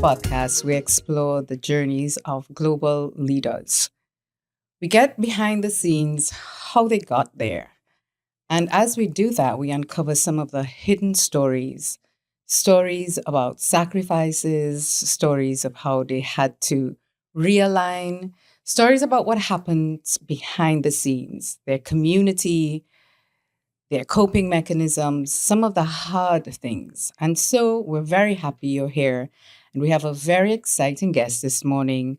podcast, we explore the journeys of global leaders. We get behind the scenes, how they got there. And as we do that, we uncover some of the hidden stories about sacrifices, stories of how they had to realign, stories about what happens behind the scenes, their community, their coping mechanisms, some of the hard things. And so we're very happy you're here. And we have a very exciting guest this morning.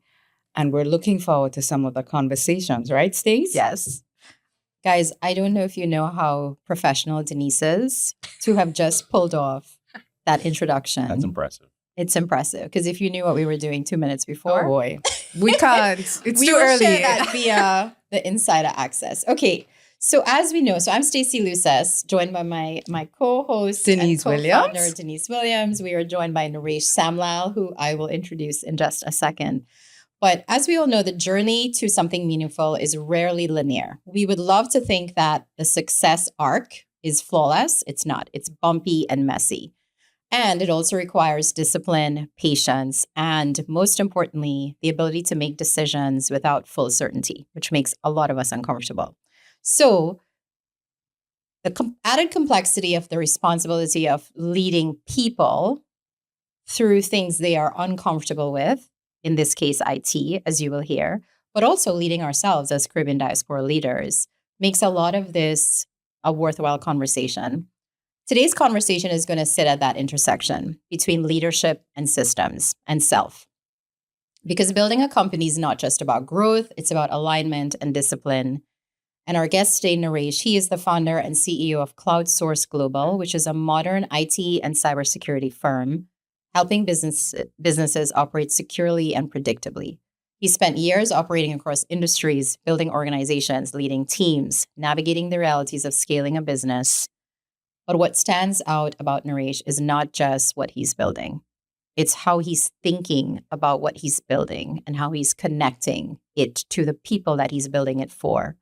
And we're looking forward to some of the conversations, right, Stacey? Yes. Guys, I don't know if you know how professional Denise is to have just pulled off that introduction. That's impressive. It's impressive because if you knew what we were doing 2 minutes before. Oh boy. We can't. It's we too will early. share that via the insider access. Okay. So as we know, I'm Stacey Luces, joined by my co-host Denise and co-founder, Williams. Denise Williams. We are joined by Naresh Samlal, who I will introduce in just a second. But as we all know, the journey to something meaningful is rarely linear. We would love to think that the success arc is flawless. It's not. It's bumpy and messy. And it also requires discipline, patience, and most importantly, the ability to make decisions without full certainty, which makes a lot of us uncomfortable. So the added complexity of the responsibility of leading people through things they are uncomfortable with, in this case, IT, as you will hear, but also leading ourselves as Caribbean diaspora leaders, makes a lot of this a worthwhile conversation. Today's conversation is going to sit at that intersection between leadership and systems and self. Because building a company is not just about growth, it's about alignment and discipline. And our guest today, Naresh, he is the founder and CEO of CloudSource Global, which is a modern IT and cybersecurity firm helping businesses operate securely and predictably. He spent years operating across industries, building organizations, leading teams, navigating the realities of scaling a business. But what stands out about Naresh is not just what he's building. It's how he's thinking about what he's building and how he's connecting it to the people that he's building it for.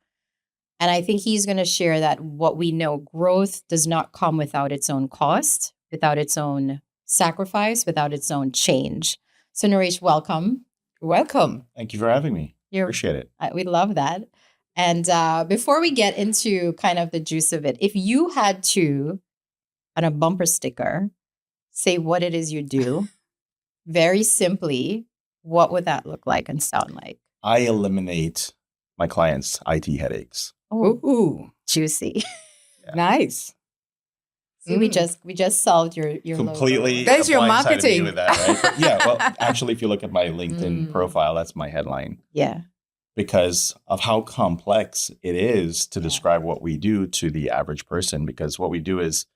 And I think he's going to share that what we know, growth does not come without its own cost, without its own sacrifice, without its own change. So Naresh, welcome. Welcome. Thank you for having me. Appreciate it. We love that. And before we get into kind of the juice of it, if you had to, on a bumper sticker, say what it is you do, very simply, what would that look like and sound like? I eliminate my clients' IT headaches. Oh, Ooh, juicy. Yeah. nice. See, we just solved your Completely. logo. There's your blindsided me marketing. with that, right? But yeah, well, actually, if you look at my LinkedIn profile, that's my headline. Yeah. Because of how complex it is to describe what we do to the average person. Because what we do is,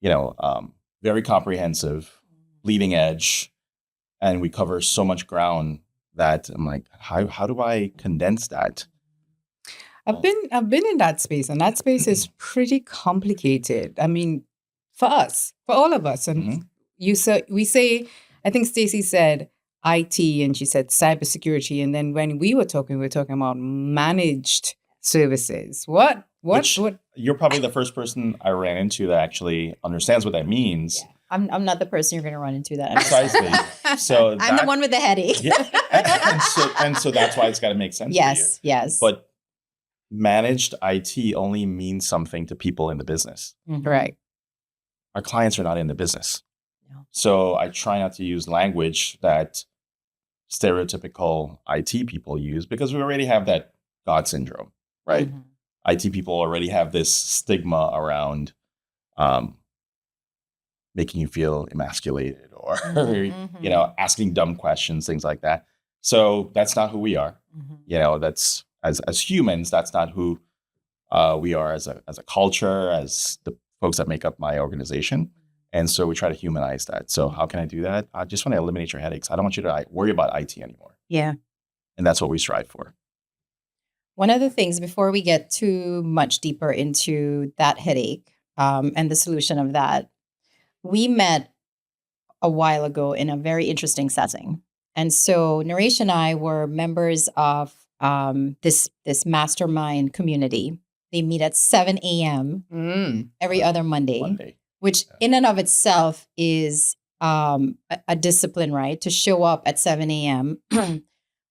very comprehensive, leading edge, and we cover so much ground that I'm like, how do I condense that? I've been in that space, and that space is pretty complicated. I mean, for us, for all of us, and we say, I think Stacey said IT, and she said cybersecurity, and then when we were talking about managed services. What? You're probably the first person I ran into that actually understands what that means. Yeah. I'm not the person you're going to run into that. Precisely. So I'm the one with the headache. Yeah, and so that's why it's got to make sense. Yes, for you. yes. But managed IT only means something to people in the business. Mhm. Right. Our clients are not in the business. No. So I try not to use language that stereotypical IT people use because we already have that God syndrome, right? Mhm. IT people already have this stigma around making you feel emasculated or, asking dumb questions, things like that. So that's not who we are. Mhm. That's as humans, that's not who we are as a culture, as the folks that make up my organization. And so we try to humanize that. So how can I do that? I just want to eliminate your headaches. I don't want you to worry about IT anymore. Yeah. And that's what we strive for. One of the things before we get too much deeper into that headache and the solution of that, we met a while ago in a very interesting setting. And so Naresh and I were members of this mastermind community. They meet at 7 a.m. Every other Monday, which in and of itself is a discipline, right? To show up at 7 a.m.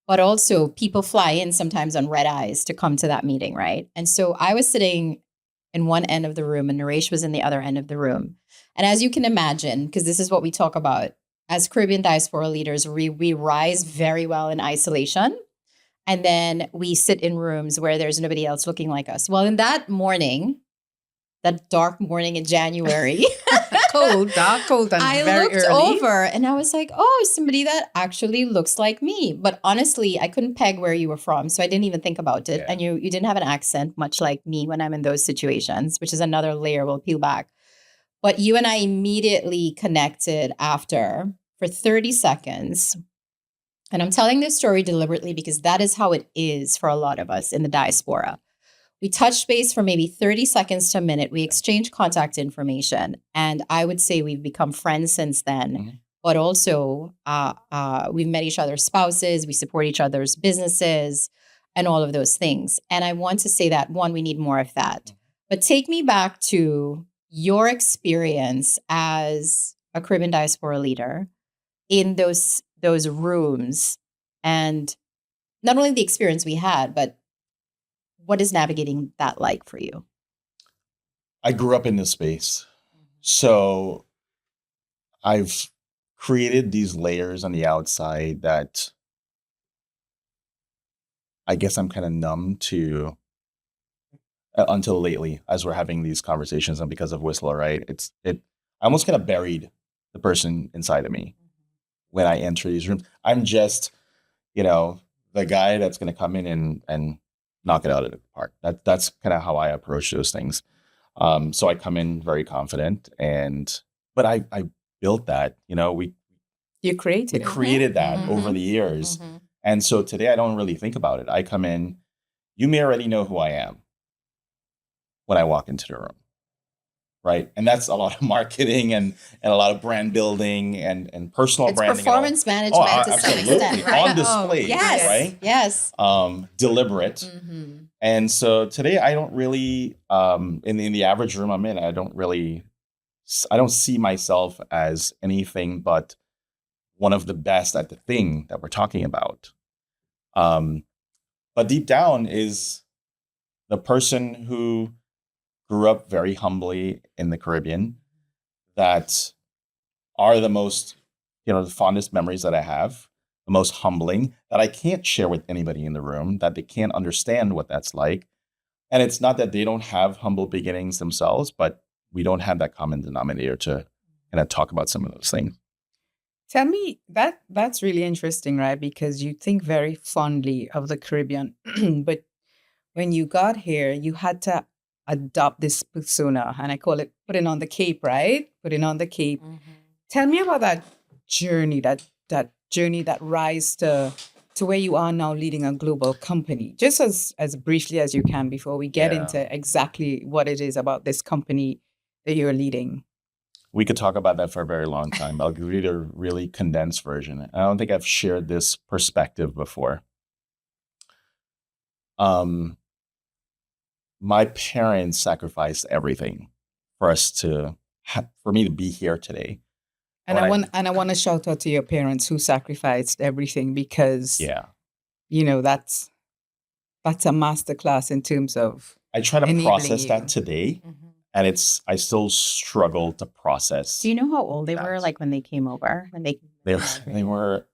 But also people fly in sometimes on red eyes to come to that meeting, right? And so I was sitting in one end of the room and Naresh was in the other end of the room. And as you can imagine, because this is what we talk about, as Caribbean diaspora leaders, we rise very well in isolation. And then we sit in rooms where there's nobody else looking like us. Well, in that morning, that dark morning in January, Dark, cold, and I very looked early. over and I was like, oh, somebody that actually looks like me. But honestly, I couldn't peg where you were from. So I didn't even think about it. Yeah. And you didn't have an accent, much like me when I'm in those situations, which is another layer we'll peel back. But you and I immediately connected after for 30 seconds. And I'm telling this story deliberately because that is how it is for a lot of us in the diaspora. We touched base for maybe 30 seconds to a minute. We exchanged contact information. And I would say we've become friends since then. Mhm. But also, we've met each other's spouses. We support each other's businesses and all of those things. And I want to say that, one, we need more of that. But take me back to your experience as a Caribbean diaspora leader in those rooms, and not only the experience we had, but what is navigating that like for you? I grew up in this space. So I've created these layers on the outside that I guess I'm kind of numb to until lately as we're having these conversations, and because of Whistler, right? I almost kind of buried the person inside of me when I enter these rooms. I'm just, the guy that's going to come in and knock it out of the park. That's kind of how I approach those things. So I come in very confident, but I built that. We You created it. created that Mhm. over the years, and so today I don't really think about it. I come in. You may already know who I am when I walk into the room, right? And that's a lot of marketing and a lot of brand building and personal It's branding. performance management to some Absolutely. extent, right? On display, Yes, right? yes. Deliberate. Mhm. And so today I don't really, in the average room I'm in, I don't see myself as anything but one of the best at the thing that we're talking about. But deep down is the person who grew up very humbly in the Caribbean, that are the most, the fondest memories that I have, the most humbling, that I can't share with anybody in the room, that they can't understand what that's like. And it's not that they don't have humble beginnings themselves, but we don't have that common denominator to kind of talk about some of those things. Tell me, that's really interesting, right? Because you think very fondly of the Caribbean, but when you got here, you had to adopt this persona, and I call it putting on the cape, right? Putting on the cape. Tell me about that journey, that journey, that rise to where you are now, leading a global company. Just as briefly as you can before we get Yeah. into exactly what it is about this company that you're leading. We could talk about that for a very long time. I'll give you the really condensed version. I don't think I've shared this perspective before. My parents sacrificed everything for for me to be here today. And I want to shout out to your parents who sacrificed everything, because Yeah, that's a masterclass in terms of I try to enabling process you. that today, and I still struggle to process. Do you know how old they were, Yes. like when they came over? When They were.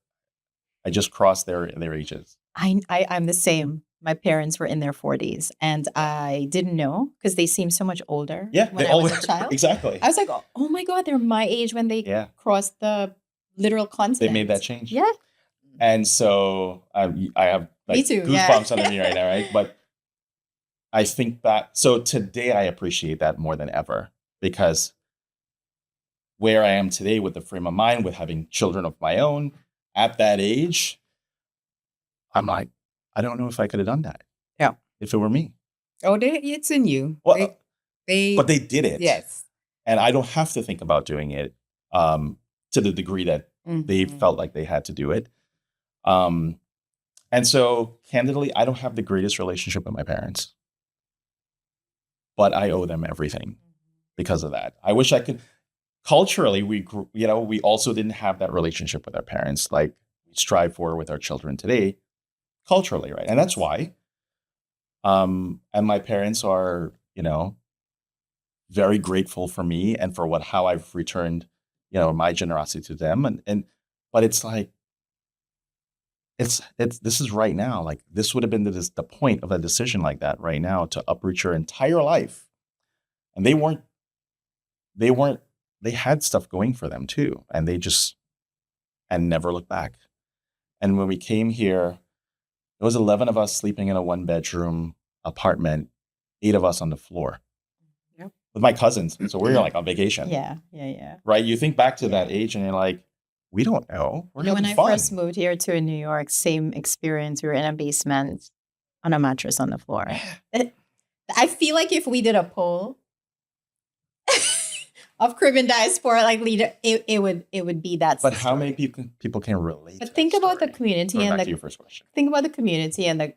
I just crossed their ages. I'm the same. My parents were in their 40s, and I didn't know because they seemed so much older. Yeah, when they I was always a child. exactly. I was like, oh my God, they're my age when they Yeah, crossed the literal continent. they made that change. Yeah. And so I have like Me too, goosebumps yeah. under me right now, right? But I think back. So today I appreciate that more than ever, because where I am today with the frame of mind, with having children of my own at that age, I'm like, I don't know if I could have done that. Yeah. If it were me. Oh, it's in you. Well, they but they did it. yes. And I don't have to think about doing it to the degree that they felt like they had to do it. And so, candidly, I don't have the greatest relationship with my parents, but I owe them everything because of that. I wish I could. culturally, we grew, we also didn't have that relationship with our parents like we strive for with our children today, culturally, right? And that's why. And my parents are, very grateful for me and for how I've returned, my generosity to them. But it's like it's this is right now. Like this would have been the point of a decision like that right now to uproot your entire life. And they weren't they had stuff going for them too, and they just and never looked back. And when we came here, it was 11 of us sleeping in a 1-bedroom apartment, 8 of us on the floor. Yep. With my cousins. So we were like on vacation. Yeah. Right? You think back to that age and you're like, we don't know. We're When having I fun. first moved here to New York, same experience. We were in a basement on a mattress on the floor. I feel like if we did a poll of Caribbean diaspora like leader, it would be that. But how many people can relate? But to think that about the story? community Going and back to your first question. think about the community and the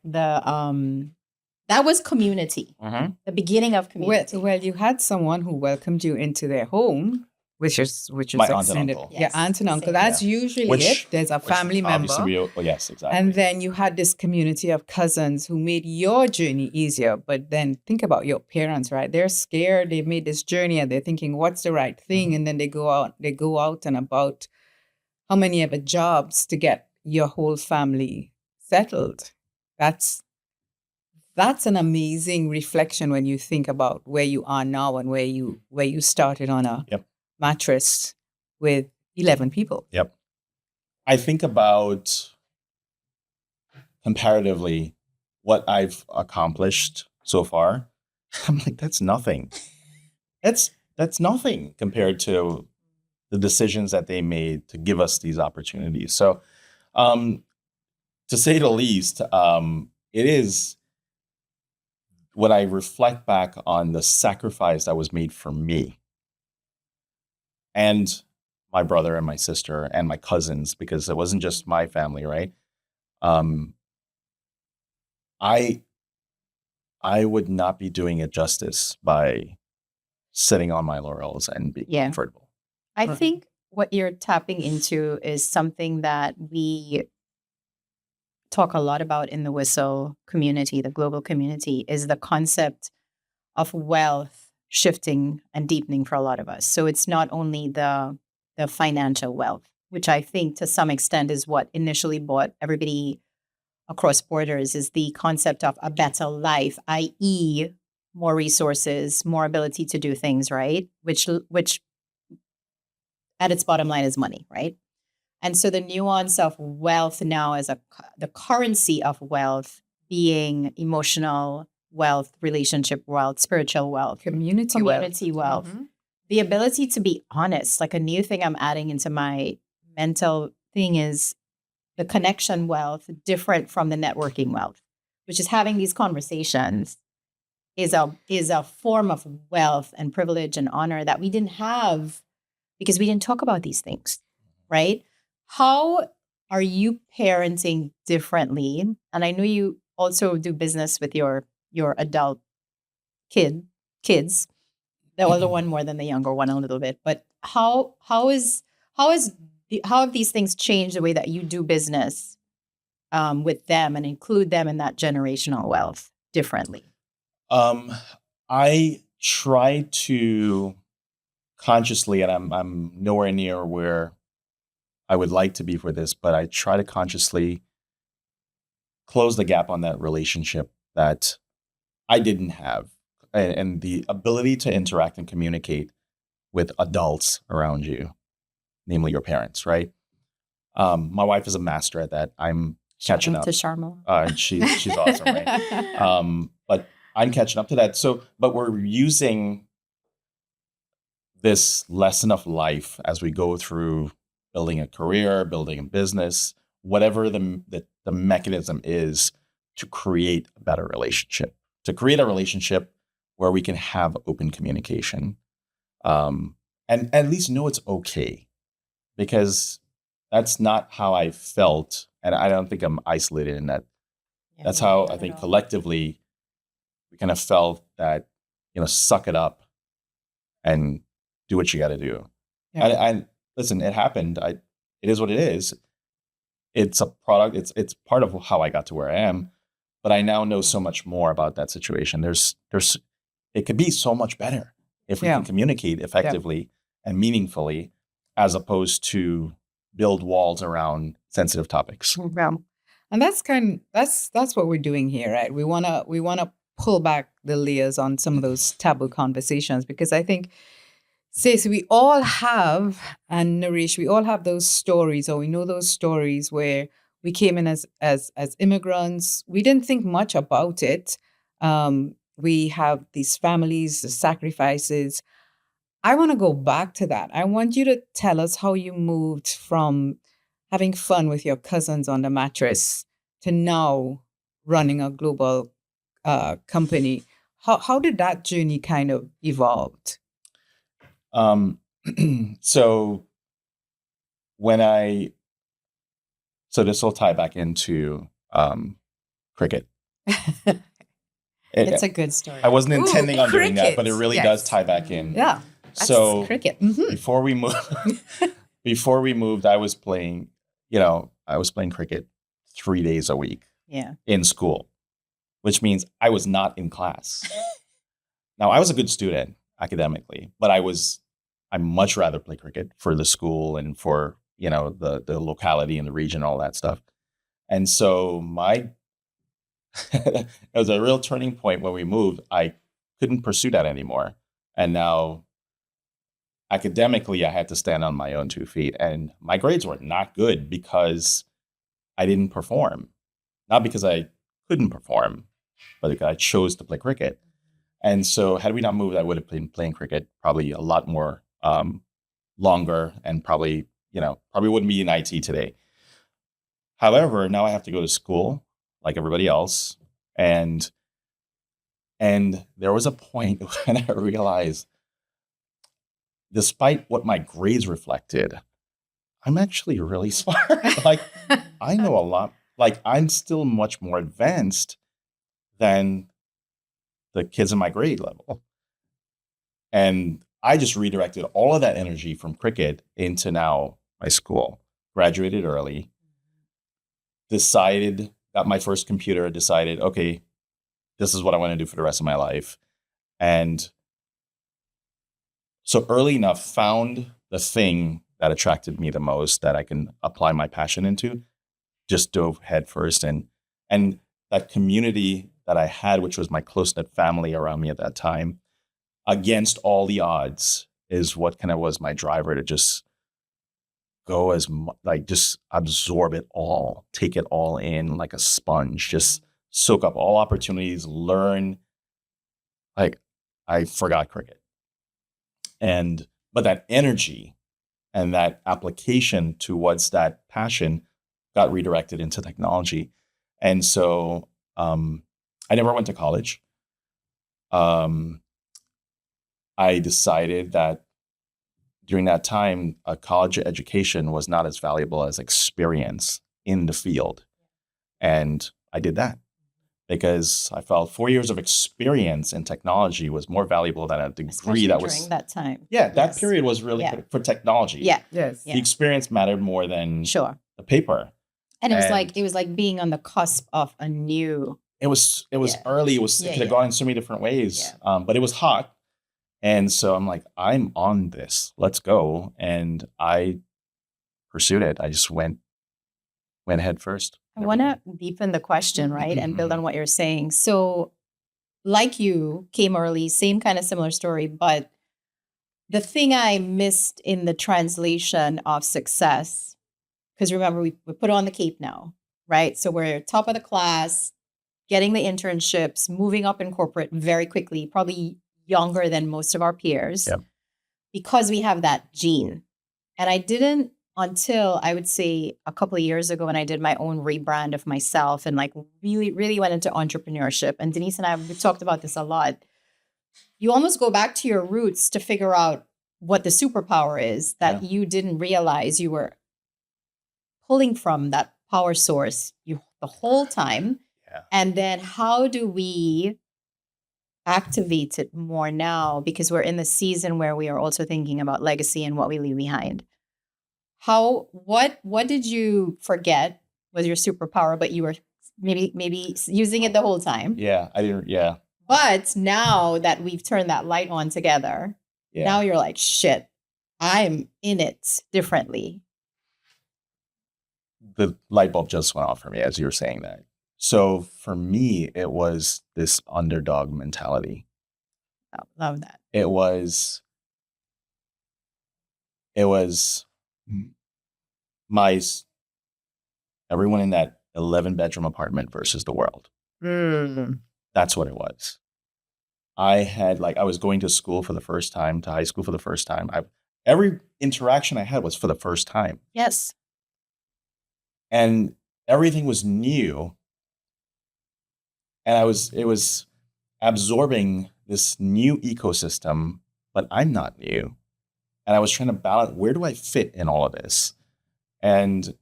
that was community. Mm-hmm. The beginning of community. Well, you had someone who welcomed you into their home, which is My aunt and extended. uncle. Your aunt and uncle. Same. That's usually it. There's a family member. Yes, exactly. And then you had this community of cousins who made your journey easier. But then think about your parents, right? They're scared. They made this journey and they're thinking, what's the right thing? Mm-hmm. And then they go out and about how many ever jobs to get your whole family settled. That's an amazing reflection when you think about where you are now and where you started on a mattress with 11 people. Yep. I think about comparatively what I've accomplished so far. I'm like, that's nothing. That's nothing compared to the decisions that they made to give us these opportunities. So, to say the least, it is when I reflect back on the sacrifice that was made for me and my brother and my sister and my cousins, because it wasn't just my family, right? I would not be doing it justice by sitting on my laurels and being comfortable. I think what you're tapping into is something that we talk a lot about in the Whistle community, the global community, is the concept of wealth shifting and deepening for a lot of us. So it's not only the financial wealth, which I think to some extent is what initially brought everybody across borders, is the concept of a better life, i.e. more resources, more ability to do things, right? Which at its bottom line is money, right? And so the nuance of wealth now as the currency of wealth being emotional wealth, relationship wealth, spiritual wealth, community wealth. Mm-hmm. The ability to be honest. Like a new thing I'm adding into my mental thing is the connection wealth, different from the networking wealth, which is having these conversations is a form of wealth and privilege and honor that we didn't have because we didn't talk about these things, right? How are you parenting differently? And I know you also do business with your adult kids, the older one more than the younger one a little bit. But how have these things changed the way that you do business with them and include them in that generational wealth differently? I try to consciously, and I'm nowhere near where I would like to be for this, but I try to consciously close the gap on that relationship that I didn't have, and the ability to interact and communicate with adults around you, namely your parents, right? My wife is a master at that. I'm catching up. To Sharma. She's awesome, right? But I'm catching up to that. But we're using this lesson of life as we go through building a career, building a business, whatever the mechanism is to create a better relationship, to create a relationship where we can have open communication, and at least know it's okay, because that's not how I felt. And I don't think I'm isolated in that. Yeah, that's how I think collectively we kind of felt that, suck it up and do what you got to do. Yeah. I listen, it happened. It is what it is. It's a product. It's part of how I got to where I am. But I now know so much more about that situation. It could be so much better if we Yeah. can communicate effectively and meaningfully, as opposed to build walls around sensitive topics. Yeah. And that's what we're doing here, right? We wanna pull back the layers on some of those taboo conversations, because I think, Stacey, we all have, and Naresh, we all have those stories, or we know those stories where we came in as immigrants. We didn't think much about it. We have these families, the sacrifices. I want to go back to that. I want you to tell us how you moved from having fun with your cousins on the mattress to now running a global company. How did that journey kind of evolved? Um, so when so this will tie back into cricket. It's a good story. I wasn't Ooh, intending on doing that, cricket. but it really Yes. does tie back in. Yeah, that's So cricket. Mhm. before we moved, I was playing cricket 3 days a week Yeah. in school, which means I was not in class. Now, I was a good student academically, but I much rather play cricket for the school and for, the locality and the region, all that stuff. And so it was a real turning point when we moved. I couldn't pursue that anymore. And now academically, I had to stand on my own 2 feet, and my grades were not good because I didn't perform. Not because I couldn't perform, but because I chose to play cricket. And so had we not moved, I would have been playing cricket probably a lot more longer, and probably wouldn't be in IT today. However, now I have to go to school like everybody else. And there was a point when I realized, despite what my grades reflected, I'm actually really smart. Like, I know a lot. Like, I'm still much more advanced than the kids in my grade level. And I just redirected all of that energy from cricket into now my school. Graduated early, got my first computer, decided, okay, this is what I want to do for the rest of my life. And so early enough, found the thing that attracted me the most that I can apply my passion into, just dove head first. And that community that I had, which was my close-knit family around me at that time, against all the odds, is what kind of was my driver to just go just absorb it all, take it all in like a sponge, just soak up all opportunities, learn. Like, I forgot cricket. But that energy and that application towards that passion got redirected into technology. And so I never went to college. I decided that during that time, a college education was not as valuable as experience in the field. And I did that because I felt 4 years of experience in technology was more valuable than a degree. Especially that during was that time. Yeah, that Yes. period was really for technology. Yeah. Yes. Yeah. The experience mattered more than Sure. the paper. And it was like being on the cusp of a new. It was Yeah. early. It could have gone in so many different ways. But it was hot. And so I'm like, I'm on this. Let's go. And I pursued it. I just went head first. I want to deepen the question, right? And build on what you're saying. So, like you, came early, same kind of similar story, but the thing I missed in the translation of success, because remember, we put on the cape now, right? So we're top of the class, getting the internships, moving up in corporate very quickly, probably younger than most of our peers, because we have that gene. And I didn't until I would say a couple of years ago when I did my own rebrand of myself and like really, really went into entrepreneurship. And Denise and I, we've talked about this a lot. You almost go back to your roots to figure out what the superpower is that you didn't realize you were pulling from that power source the whole time. Yeah. And then how do we activate it more now because we're in the season where we are also thinking about legacy and what we leave behind. What did you forget was your superpower, but you were maybe using it the whole time? Yeah, I didn't. Yeah, But now that we've turned that light on together, yeah. now you're like, shit, I'm in it differently. The light bulb just went off for me as you were saying that. So for me, it was this underdog mentality. Oh, love that. It was my everyone in that 11-bedroom apartment versus the world. That's what it was. I was going to school for the first time, to high school for the first time. Every interaction I had was for the first time. Yes. And everything was new. And it was absorbing this new ecosystem, but I'm not new. And I was trying to balance, where do I fit in all of this? And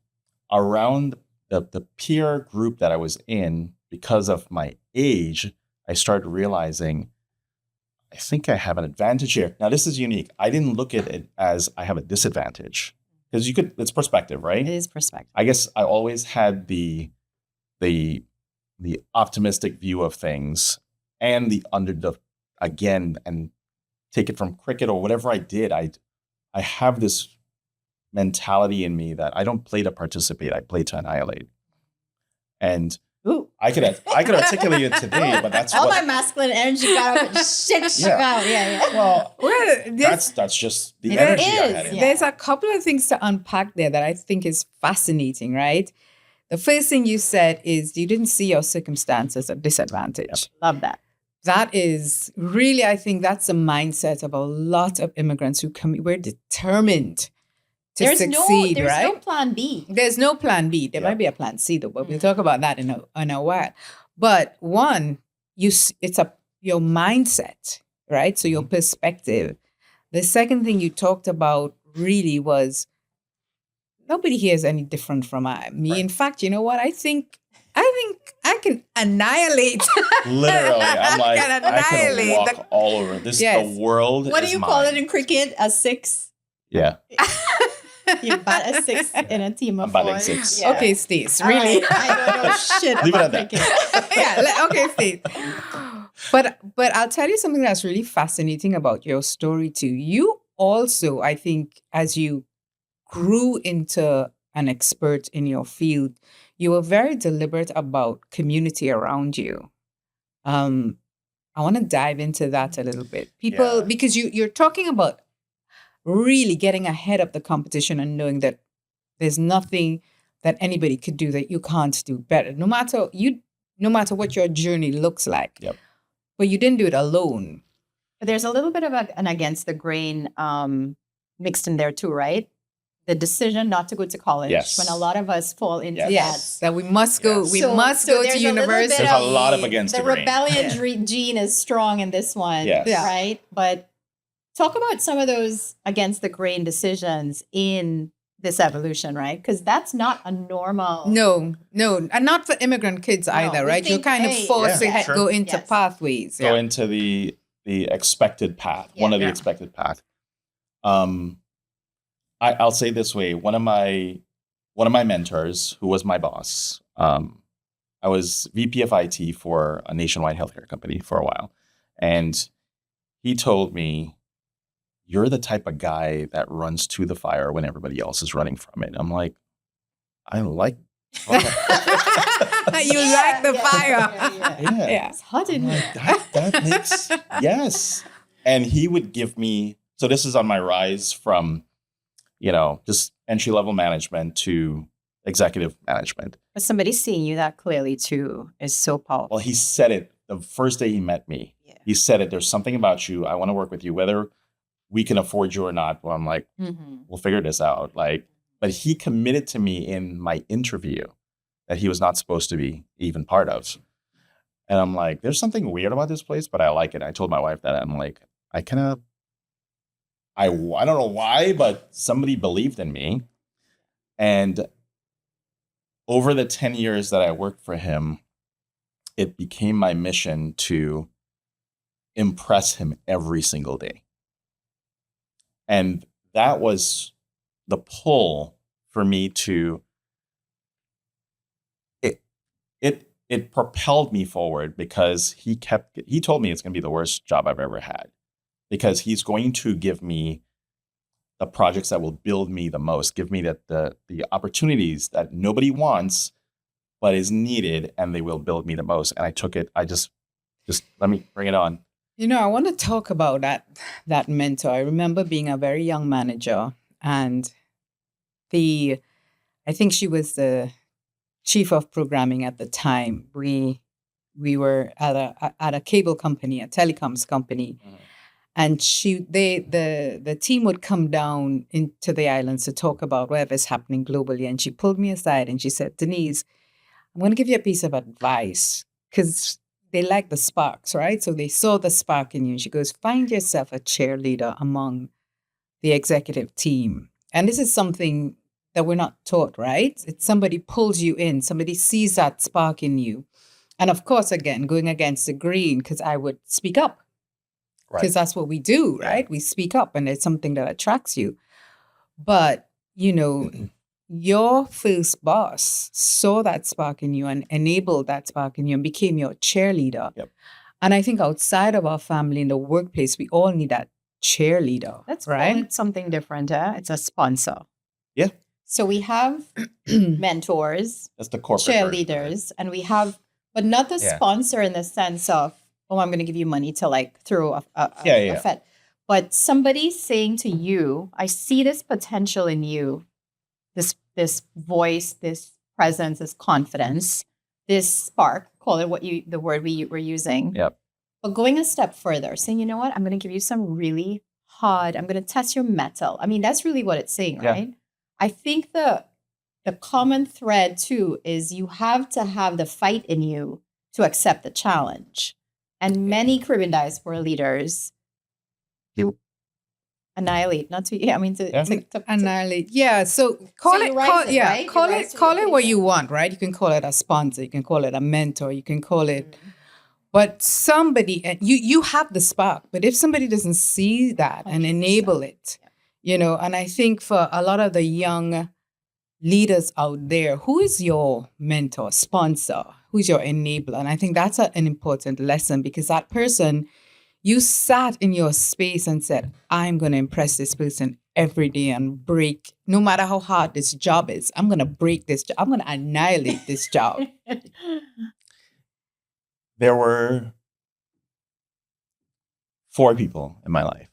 around the peer group that I was in, because of my age, I started realizing, I think I have an advantage here. Now, this is unique. I didn't look at it as I have a disadvantage, because it's perspective, right? It is perspective. I guess I always had the optimistic view of things, and the underdog again, and take it from cricket or whatever I did. I have this mentality in me that I don't play to participate. I play to annihilate. And Ooh. I could articulate it today, but that's all my masculine energy got shit out. Yeah. Well, this, that's just the It energy I is, had in. yeah. there's a couple of things to unpack there that I think is fascinating, right? The first thing you said is you didn't see your circumstances as a disadvantage. Love that. That is really, I think that's the mindset of a lot of immigrants who come. We're determined to succeed, there's right? no plan B. There's no plan B. There might be a plan C though, but we'll talk about that in a while. But one, it's your mindset, right? So your perspective. The second thing you talked about really was nobody here is any different from me. Right. In fact, you know what? I think I can annihilate. Literally, I'm like, I can walk all over this. Yes. The world. What do you call it in cricket? A six? Yeah. You bat a six in a team of I'm four. batting six. Yeah. Okay, Stacey. Really? Right. I don't know shit Leave it about at that. cricket. Yeah. Okay, Stacey. But I'll tell you something that's really fascinating about your story too. You also, I think, as you grew into an expert in your field, you were very deliberate about community around you. I want to dive into that a little bit. Because you're talking about really getting ahead of the competition and knowing that there's nothing that anybody could do that you can't do better, no matter what your journey looks like. Yep. But you didn't do it alone. But there's a little bit of an against the grain mixed in there too, right? The decision not to go to college, yes. when a lot of us fall into that we must go. Yes. We must go to university. There's a lot of against the grain. Rebellion gene is strong in this one, right? But talk about some of those against the grain decisions in this evolution, right? Because that's not a normal. No, and not for immigrant kids either, right? You're kind of forced to go into pathways. Go into the expected path, one of the expected path. I'll say this way: one of my mentors, who was my boss, I was VP of IT for a nationwide healthcare company for a while, and he told me, "You're the type of guy that runs to the fire when everybody else is running from it." I'm like, I like. You like the fire. Yeah. It's hot in here. That makes yes. And he would give me. So this is on my rise from, just entry-level management to executive management. But somebody seeing you that clearly too is so powerful. Well, he said it the first day he met me. Yeah. He said it. There's something about you. I want to work with you, whether we can afford you or not. Well, I'm like, we'll figure this out. But he committed to me in my interview that he was not supposed to be even part of. And I'm like, there's something weird about this place, but I like it. I told my wife that. I'm like, I don't know why, but somebody believed in me. And over the 10 years that I worked for him, it became my mission to impress him every single day. And that was the pull for me to it propelled me forward, because he told me it's going to be the worst job I've ever had, because he's going to give me the projects that will build me the most, give me the opportunities that nobody wants but is needed, and they will build me the most. And I took it. I just let me bring it on. I want to talk about that mentor. I remember being a very young manager, and I think she was the chief of programming at the time. We were at a cable company, a telecoms company, and the team would come down into the islands to talk about whatever's happening globally. And she pulled me aside and she said, "Denise, I'm going to give you a piece of advice," because they like the sparks, right? So they saw the spark in you. She goes, "Find yourself a cheerleader among the executive team." And this is something that we're not taught, right? It's somebody pulls you in, somebody sees that spark in you. And of course, again, going against the grain, because I would speak up, because that's what we do, right? We speak up, and it's something that attracts you. But, your first boss saw that spark in you and enabled that spark in you and became your cheerleader. Yep. And I think outside of our family, in the workplace, we all need that cheerleader. Let's right? call it something different. It's a sponsor. Yeah. So we have mentors, That's the corporate cheerleaders, version, and we have, but not the Yeah. sponsor in the sense of, oh, I'm going to give you money to like throw a Yeah. fed. But somebody saying to you, I see this potential in you, this voice, this presence, this confidence, this spark, call it the word we were using. Yep. But going a step further, saying, you know what, I'm going to give you some really hard, I'm going to test your metal. I mean, that's really what it's saying, Yeah. right? I think the common thread too is you have to have the fight in you to accept the challenge. And many Caribbean diaspora leaders annihilate, not to, yeah, I mean, to annihilate. Yeah. So call So it, you rise call, it, yeah, right? You call rise it, to call the it what you occasion. want, right? You can call it a sponsor, you can call it a mentor, you can call it, but somebody, and you have the spark, but if somebody doesn't see that and 100%. enable it, and I think for a lot of the young leaders out there, who is your mentor, sponsor, who's your enabler? And I think that's an important lesson, because that person, you sat in your space and said, I'm going to impress this person every day and break, no matter how hard this job is, I'm going to break this job. I'm going to annihilate this job. There were 4 people in my life.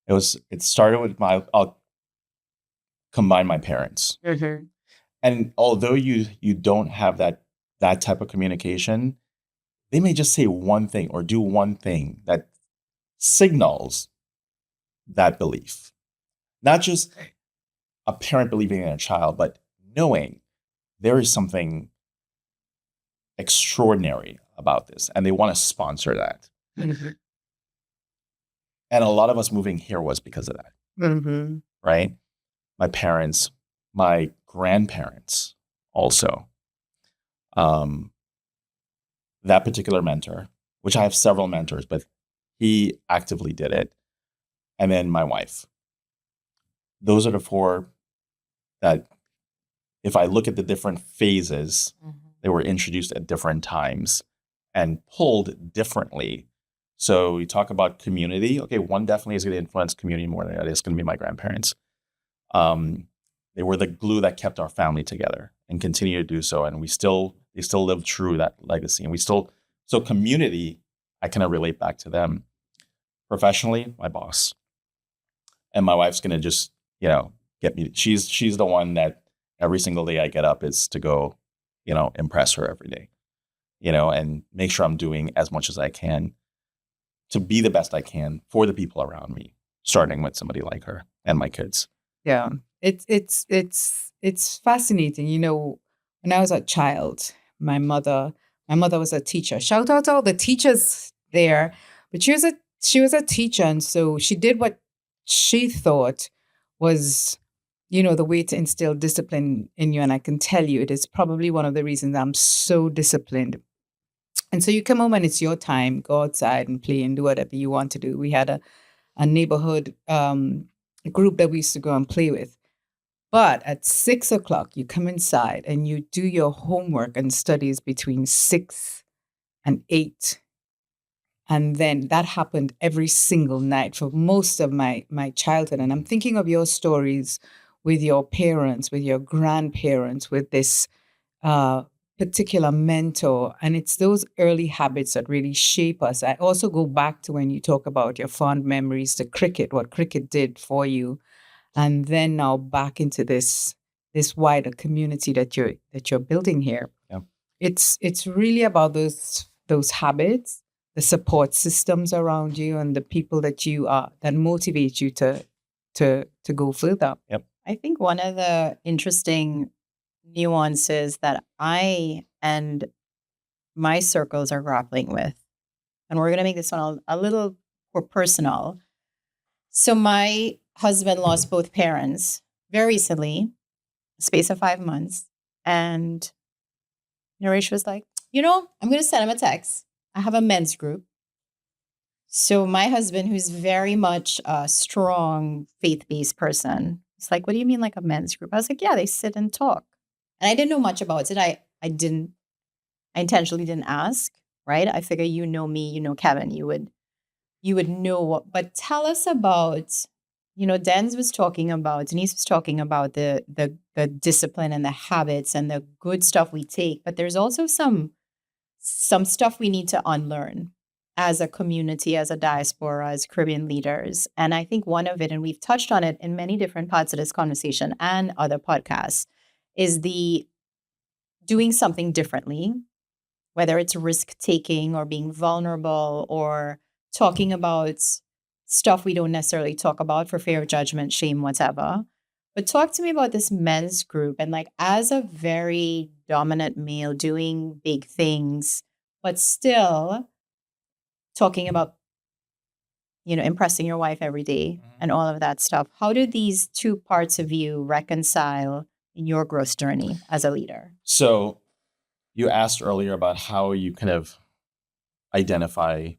It started with I'll combine my parents. Mm-hmm. And although you don't have that type of communication, they may just say one thing or do one thing that signals that belief. Not just a parent believing in a child, but knowing there is something extraordinary about this, and they want to sponsor that. Mm-hmm. And a lot of us moving here was because of that, Mm-hmm. right? My parents, my grandparents also. That particular mentor, which I have several mentors, but he actively did it. And then my wife. Those are the 4 that, if I look at the different phases, they were introduced at different times and pulled differently. So we talk about community. Okay, one definitely is going to influence community more than the other. It's going to be my grandparents. They were the glue that kept our family together and continue to do so. And they still live true that legacy. And so community, I kind of relate back to them. Professionally, my boss. And my wife's going to just, get me. She's the one that every single day I get up is to go, impress her every day, and make sure I'm doing as much as I can to be the best I can for the people around me, starting with somebody like her and my kids. Yeah. It's fascinating. When I was a child, my mother was a teacher. Shout out to all the teachers there. But she was a teacher, and so she did what she thought was, the way to instill discipline in you. And I can tell you, it is probably one of the reasons I'm so disciplined. And so you come home and it's your time, go outside and play and do whatever you want to do. We had a neighborhood group that we used to go and play with. But at 6 o'clock, you come inside and you do your homework and studies between 6 and 8. And then that happened every single night for most of my childhood. And I'm thinking of your stories with your parents, with your grandparents, with this particular mentor. And it's those early habits that really shape us. I also go back to when you talk about your fond memories, the cricket, what cricket did for you, and then now back into this wider community that you're building here. Yeah. It's really about those habits, the support systems around you, and the people that you are that motivate you to go further. Yep. I think one of the interesting nuances that I and my circles are grappling with, and we're going to make this one a little more personal. So my husband lost both parents very recently, space of 5 months. And Naresh was like, I'm going to send him a text. I have a men's group. So my husband, who's very much a strong faith-based person, it's like, what do you mean like a men's group? I was like, yeah, they sit and talk. And I didn't know much about it. I intentionally didn't ask, right? I figure you know me, you know Kevin, you would know what. But tell us about, Denise was talking about the discipline and the habits and the good stuff we take. But there's also some stuff we need to unlearn as a community, as a diaspora, as Caribbean leaders. And I think one of it, and we've touched on it in many different parts of this conversation and other podcasts, is the doing something differently, whether it's risk taking or being vulnerable or talking about stuff we don't necessarily talk about for fear of judgment, shame, whatever. But talk to me about this men's group and like as a very dominant male doing big things, but still talking about, impressing your wife every day and all of that stuff. How do these two parts of you reconcile in your growth journey as a leader? So you asked earlier about how you kind of identify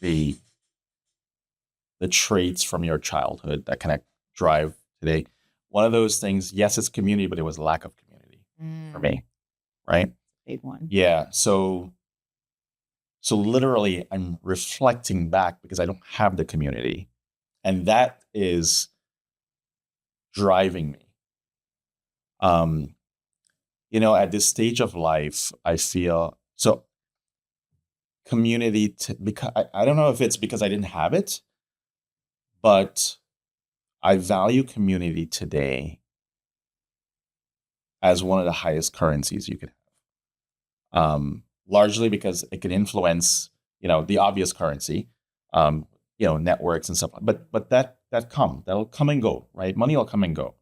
the traits from your childhood that kind of drive today. One of those things, yes, it's community, but it was lack of community for me, right? Big one. Yeah. So literally I'm reflecting back because I don't have the community. And that is driving me. At this stage of life, I feel so community because I don't know if it's because I didn't have it, but I value community today as one of the highest currencies you could have. Largely because it can influence, the obvious currency, networks and stuff. But that'll come and go, right? Money will come and go.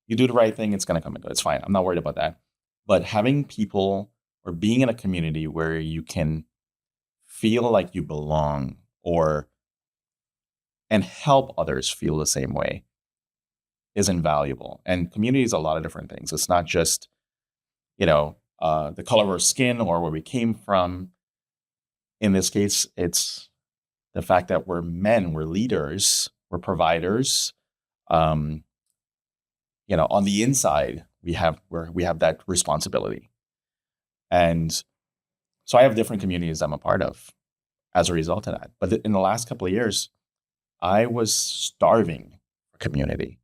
You do the right thing, it's going to come and go. It's fine. I'm not worried about that. But having people or being in a community where you can feel like you belong and help others feel the same way is invaluable. And community is a lot of different things. It's not just, the color of our skin or where we came from. In this case, it's the fact that we're men, we're leaders, we're providers. On the inside, we have that responsibility. And so I have different communities I'm a part of as a result of that. But in the last couple of years, I was starving for community.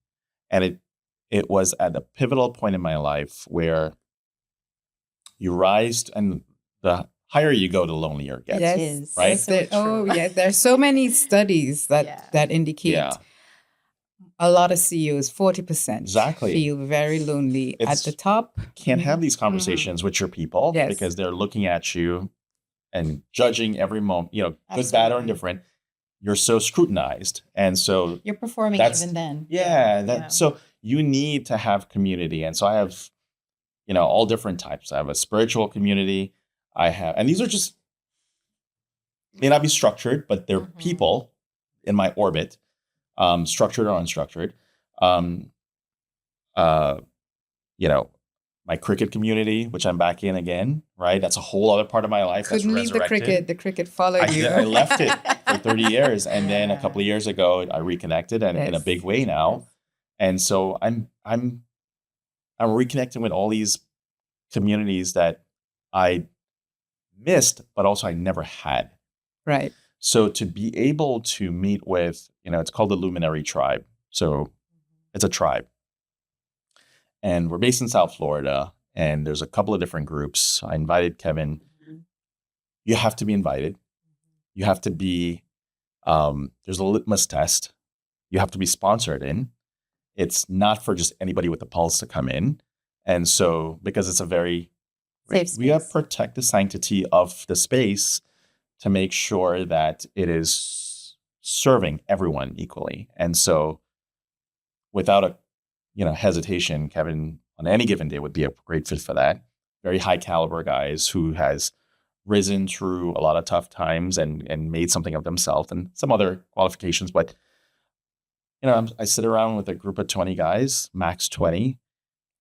And it was at a pivotal point in my life where you rise, and the higher you go, the lonelier it gets. Yes. Right? Yes. There's so many studies that indicate a lot of CEOs, 40%, exactly, feel very lonely at the top. Can't have these conversations with your people because they're looking at you and judging every moment, good, bad, or indifferent. You're so scrutinized. And so you're performing even then. So you need to have community. And so I have, all different types. I have a spiritual community. And these are just, may not be structured, but they're people in my orbit, structured or unstructured. My my cricket community, which I'm back in again, right? That's a whole other part of my life. Couldn't leave the cricket. The cricket followed you. I left it for 30 years. And then a couple of years ago, I reconnected and in a big way now. And so I'm reconnecting with all these communities that I missed, but also I never had. Right. So to be able to meet with, it's called the Luminary Tribe. So it's a tribe. And we're based in South Florida, and there's a couple of different groups. I invited Kevin. You have to be invited. You have to be, there's a litmus test. You have to be sponsored in. It's not for just anybody with a pulse to come in. And so, because it's a very, we have to protect the sanctity of the space to make sure that it is serving everyone equally. And so without a hesitation, Kevin on any given day would be a great fit for that. Very high caliber guys who has risen through a lot of tough times and made something of themselves and some other qualifications. But, I sit around with a group of 20 guys, max 20,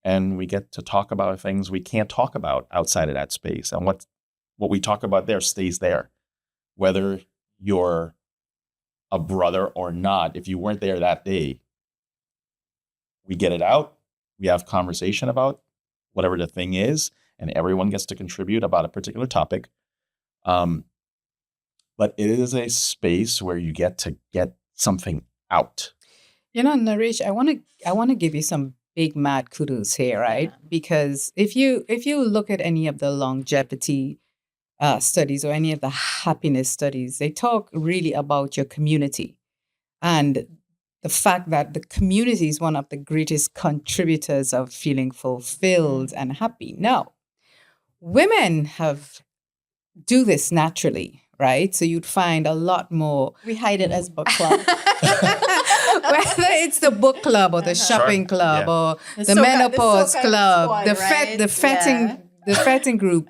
and we get to talk about things we can't talk about outside of that space. And what we talk about there stays there. Whether you're a brother or not, if you weren't there that day, we get it out. We have conversation about whatever the thing is, and everyone gets to contribute about a particular topic. But it is a space where you get to get something out. Naresh, I want to give you some big mad kudos here, right? Because if you look at any of the longevity studies or any of the happiness studies, they talk really about your community and the fact that the community is one of the greatest contributors of feeling fulfilled and happy. Now, women do this naturally, right? So you'd find a lot more. We hide it as book club. Whether it's the book club or the shopping club or the menopause club, the fetting group.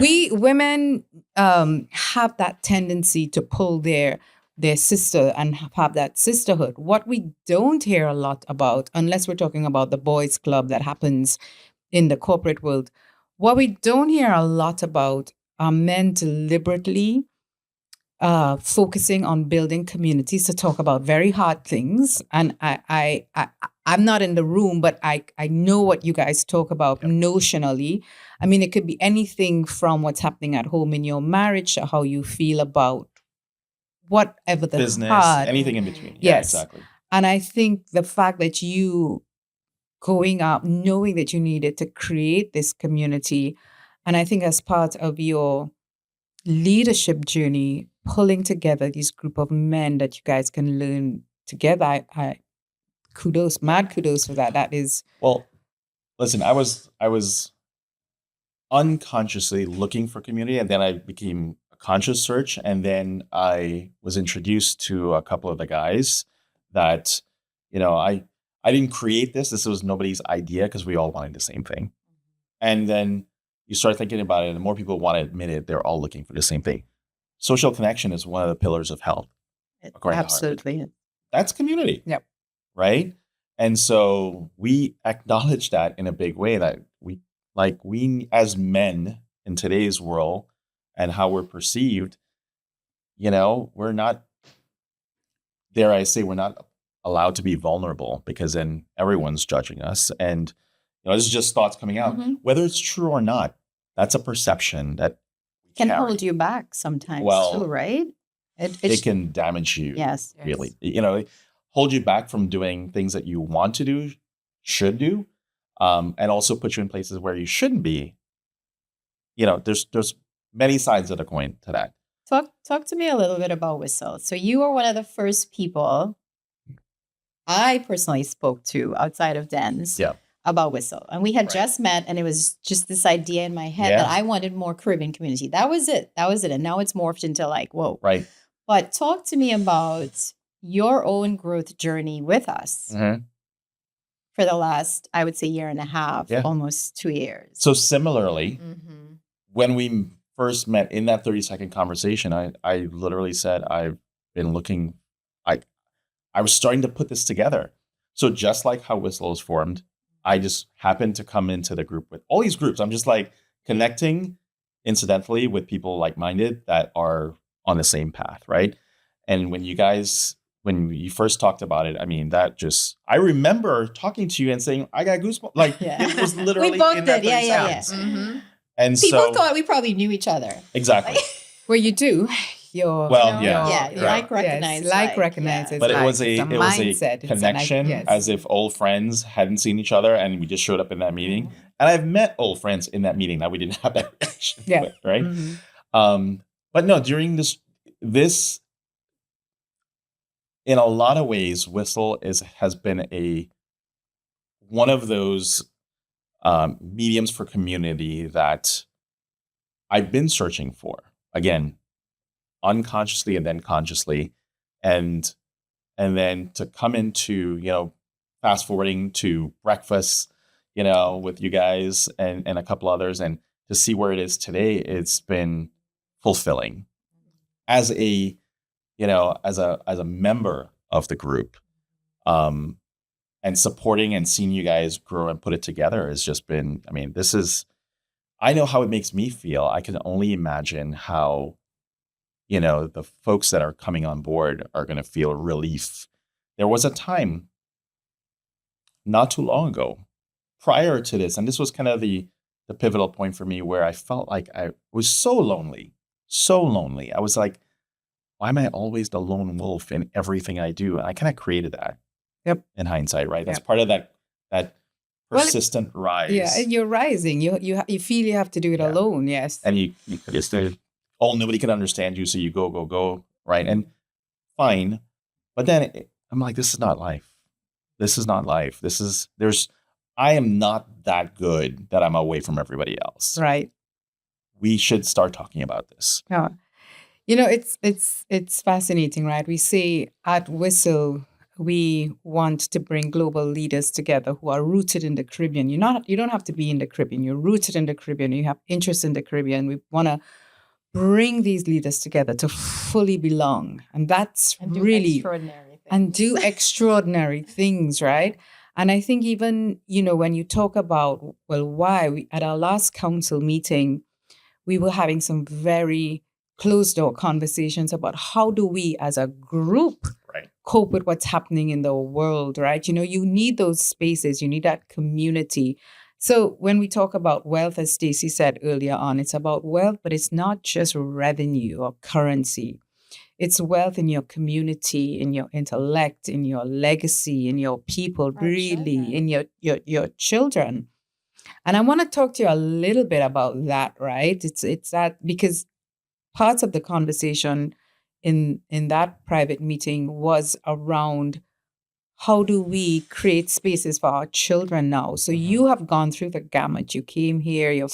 We women have that tendency to pull their sister and have that sisterhood. What we don't hear a lot about, unless we're talking about the boys club that happens in the corporate world, what we don't hear a lot about are men deliberately focusing on building communities to talk about very hard things. And I'm not in the room, but I know what you guys talk about notionally. I mean, it could be anything from what's happening at home in your marriage to how you feel about whatever the business, hard, anything in between. Yeah, yes, exactly. And I think the fact that you going out, knowing that you needed to create this community, and I think as part of your leadership journey, pulling together this group of men that you guys can learn together, I mad kudos for that. That is, well, listen, I was unconsciously looking for community, and then I became a conscious search, and then I was introduced to a couple of the guys that, I didn't create this. This was nobody's idea because we all wanted the same thing. And then you start thinking about it, and the more people want to admit it, they're all looking for the same thing. Social connection is one of the pillars of health. Absolutely. That's community. Yep. Right? And so we acknowledge that in a big way, that we as men in today's world and how we're perceived, we're not, dare I say, we're not allowed to be vulnerable, because then everyone's judging us. And this is just thoughts coming out. Mm-hmm. Whether it's true or not, that's a perception that can hold you back sometimes too, right? It can damage you. Yes. Really. Hold you back from doing things that you want to do, should do, and also put you in places where you shouldn't be. There's many sides of the coin to that. Talk to me a little bit about Whistle. So you were one of the first people I personally spoke to outside of Den's about Whistle. And we had just met, and it was just this idea in my head that I wanted more Caribbean community. That was it. And now it's morphed into whoa. Right. But talk to me about your own growth journey with us for the last, I would say, year and a half, almost 2 years. So similarly, when we first met in that 30-second conversation, I literally said, I've been looking, I was starting to put this together. So just like how Whistle is formed, I just happened to come into the group with all these groups. I'm just like connecting incidentally with people like-minded that are on the same path, right? And when you first talked about it, I mean, I remember talking to you and saying, I got goosebumps. Like it was literally We both in that did. 30 Yeah. seconds. Mm-hmm. And People so, thought we probably knew each other. exactly. Well, you do. Your Well, You know? yeah, Yeah, right. like recognized. yes, like like, recognizes But it like. was It's a it was a mindset. It's connection yes. as if old friends hadn't seen each other and we just showed up in that meeting. And I've met old friends in that meeting that we didn't have that connection Yeah. with, right? Mhm. But no, during this in a lot of ways, Whistle has been one of those mediums for community that I've been searching for. Again, unconsciously and then consciously, and then to come into, fast forwarding to breakfast, with you guys and a couple others, and to see where it is today, it's been fulfilling as a as a member of the group, and supporting and seeing you guys grow and put it together has just been, I mean, I know how it makes me feel. I can only imagine how, the folks that are coming on board are going to feel relief. There was a time not too long ago prior to this, and this was kind of the pivotal point for me, where I felt like I was so lonely, so lonely. I was like, why am I always the lone wolf in everything I do? And I kind of created that. Yep. In hindsight, right? That's Yep. part of that Well, persistent rise. Yeah, you're rising. You feel you have to do it Yeah. alone. Yes. And you just nobody can understand you, so you go, right? And fine, but then I'm like, this is not life. This is not life. I am not that good that I'm away from everybody else. Right. We should start talking about this. Yeah. It's fascinating, right? We say at Whistle, we want to bring global leaders together who are rooted in the Caribbean. You don't have to be in the Caribbean. You're rooted in the Caribbean. You have interest in the Caribbean. We want to bring these leaders together to fully belong. And that's And do really extraordinary things. and do extraordinary things, right? And I think even, when you talk about, well, why at our last council meeting, we were having some very closed door conversations about how do we as a group Right. cope with what's happening in the world, right? You need those spaces, you need that community. So when we talk about wealth, as Stacey said earlier on, it's about wealth, but it's not just revenue or currency. It's wealth in your community, in your intellect, in your legacy, in your people, Our really, children. in your children. And I want to talk to you a little bit about that, right? It's that because parts of the conversation in that private meeting was around how do we create spaces for our children now? So you have gone through the gamut. You came here, you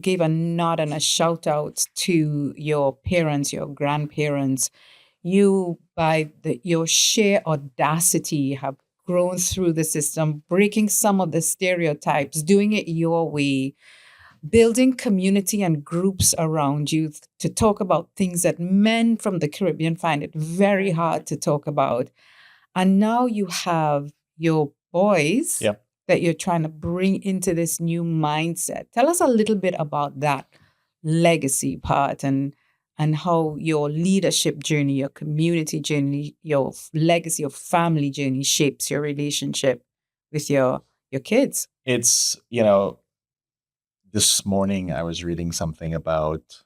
gave a nod and a shout out to your parents, your grandparents. You, by your sheer audacity, have grown through the system, breaking some of the stereotypes, doing it your way, building community and groups around you to talk about things that men from the Caribbean find it very hard to talk about. And now you have your boys Yep. that you're trying to bring into this new mindset. Tell us a little bit about that legacy part and how your leadership journey, your community journey, your legacy of family journey shapes your relationship with your kids. It's, this morning I was reading something about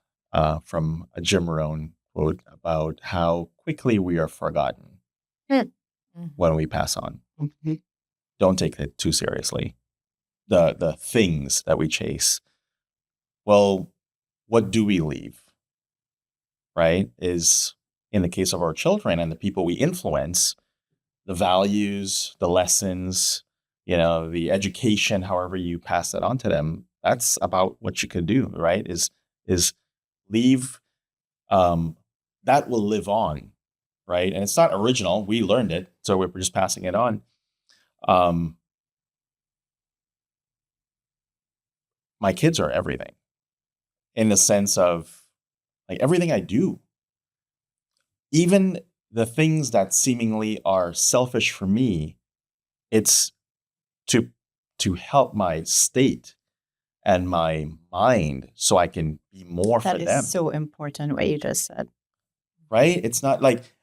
from a Jim Rohn quote about how quickly we are forgotten when we pass on. Mhm. Don't take it too seriously. The things that we chase. Well, what do we leave? Right? Is in the case of our children and the people we influence, the values, the lessons, the education, however you pass that on to them, that's about what you could do, right? Is leave, that will live on, right? And it's not original. We learned it, so we're just passing it on. My kids are everything in the sense of like everything I do, even the things that seemingly are selfish for me, it's to help my state and my mind so I can be more for That them. is so important what you just said. Right? It's not like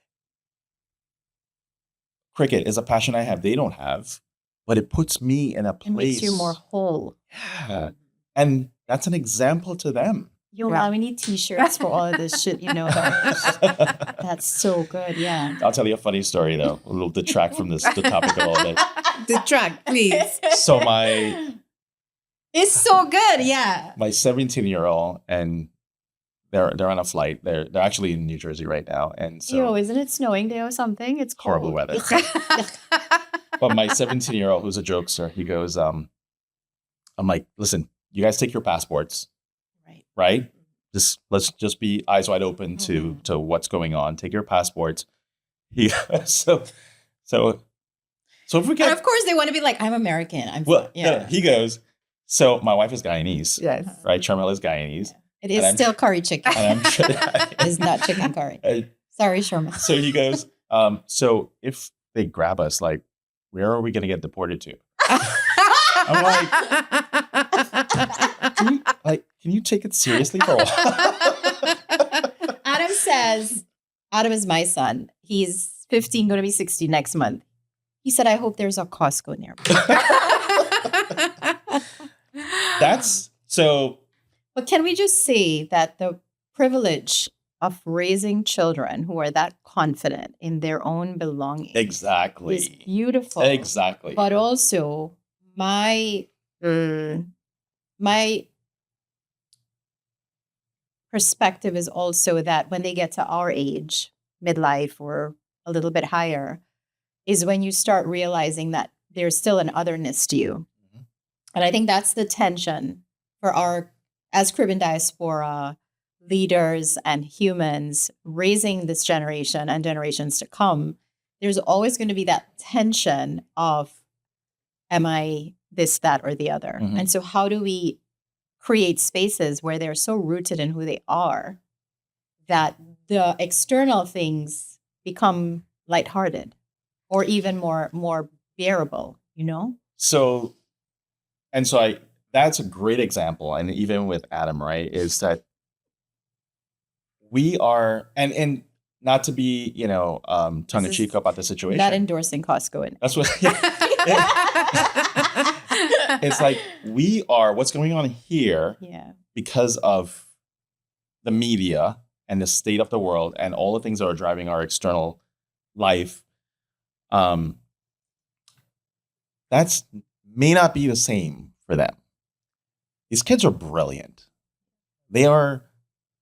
cricket is a passion I have. They don't have, but it puts me in a place. It makes you more whole. Yeah. And that's an example to them. Yo, man, we need t-shirts for all of this shit, That's so good, yeah. I'll tell you a funny story, though. A little detract from the topic a little bit. Detract, please. So It's so good, yeah. my 17-year-old, and they're on a flight. They're actually in New Jersey right now. And so Yo, isn't it snowing there or something? It's cold. horrible weather. But my 17-year-old, who's a jokester, he goes, I'm like, listen, you guys take your passports. Right? Let's just be eyes wide open to what's going on. Take your passports. So if we get, And of course they want to be like, I'm American. no, he goes, so my wife is Guyanese. Yes. Right? Charmel is Guyanese. It is still curry chicken. And It is not chicken curry. Sorry, Sharma. So he goes, so if they grab us, like, where are we going to get deported to? I'm like, can you take it seriously for a while? Adam is my son. He's 15, going to be 60 next month. He said, I hope there's a Costco nearby. That's so. But can we just say that the privilege of raising children who are that confident in their own belonging Exactly. is beautiful. Exactly. But also my perspective is also that when they get to our age, midlife or a little bit higher, is when you start realizing that there's still an otherness to you. Mhm. And I think that's the tension for our, as Caribbean diaspora leaders and humans raising this generation and generations to come. There's always going to be that tension of, am I this, that, or the other? Mhm. And so how do we create spaces where they're so rooted in who they are that the external things become lighthearted or even more bearable, So that's a great example. And even with Adam, right, is that we are, and not to be, tongue in cheek about the situation. Not endorsing Costco. That's what, it's like we are, what's going on here because of the media and the state of the world and all the things that are driving our external life. That's may not be the same for them. These kids are brilliant. They are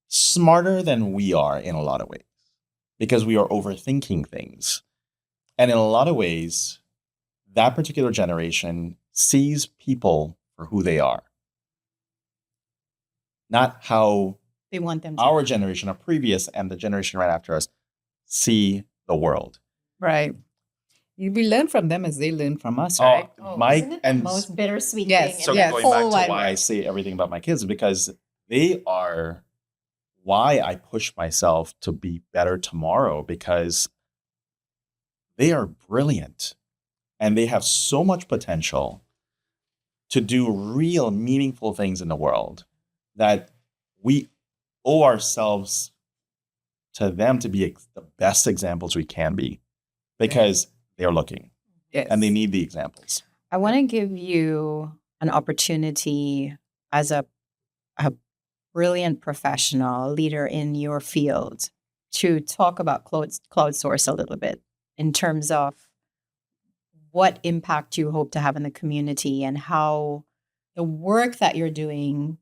smarter than we are in a lot of ways because we are overthinking things. And in a lot of ways, that particular generation sees people for who they are, not how they want them to. Our generation, our previous, and the generation right after us see the world. Right. We learn from them as they learn from us, right? Isn't it the most bittersweet thing? So going back to why I say everything about my kids, because they are why I push myself to be better tomorrow, because they are brilliant and they have so much potential to do real meaningful things in the world that we owe ourselves to them to be the best examples we can be, because they're looking and they need the examples. I want to give you an opportunity as a brilliant professional leader in your field to talk about CloudSource a little bit in terms of what impact you hope to have in the community and how the work that you're doing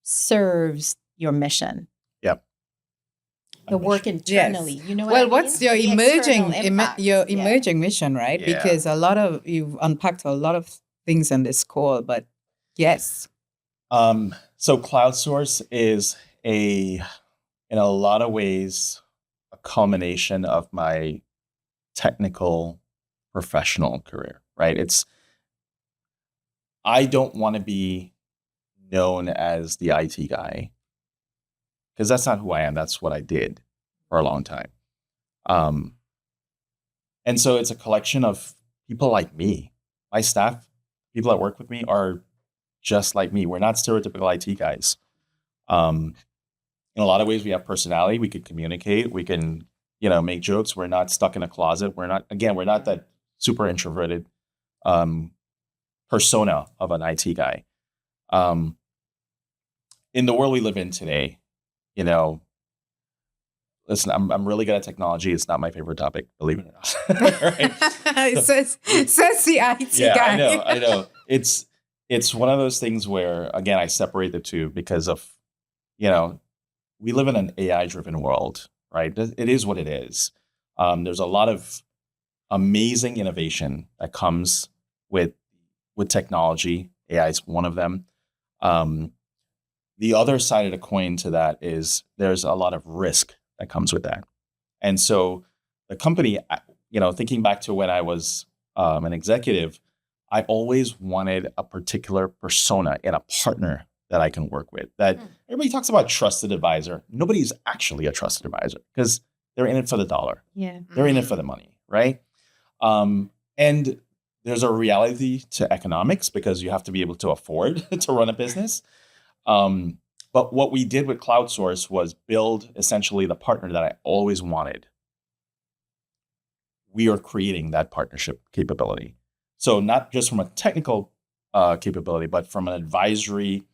serves your mission. Yep. The work internally, Yes. you know. What's your emerging mission, right? Yeah. Because you've unpacked a lot of things on this call, but yes. So CloudSource is in a lot of ways, a culmination of my technical professional career, right? I don't want to be known as the IT guy, because that's not who I am. That's what I did for a long time. And so it's a collection of people like me my staff, people that work with me are just like me. We're not stereotypical IT guys. In a lot of ways, we have personality. We can communicate. We can, make jokes. We're not stuck in a closet. We're not that super introverted persona of an IT guy. In the world we live in today, listen, I'm really good at technology. It's not my favorite topic, believe it or not. It says the IT guy. I know. It's one of those things where, again, I separate the two because of, we live in an AI-driven world, right? It is what it is. There's a lot of amazing innovation that comes with technology. AI is one of them. The other side of the coin to that is there's a lot of risk that comes with that. And so the company, thinking back to when I was an executive, I always wanted a particular persona in a partner that I can work with. That everybody talks about trusted advisor. Nobody's actually a trusted advisor because they're in it for the dollar. Yeah. They're in it for the money, right? And there's a reality to economics because you have to be able to afford to run a business. But what we did with CloudSource was build essentially the partner that I always wanted. We are creating that partnership capability. So not just from a technical capability, but from an advisory,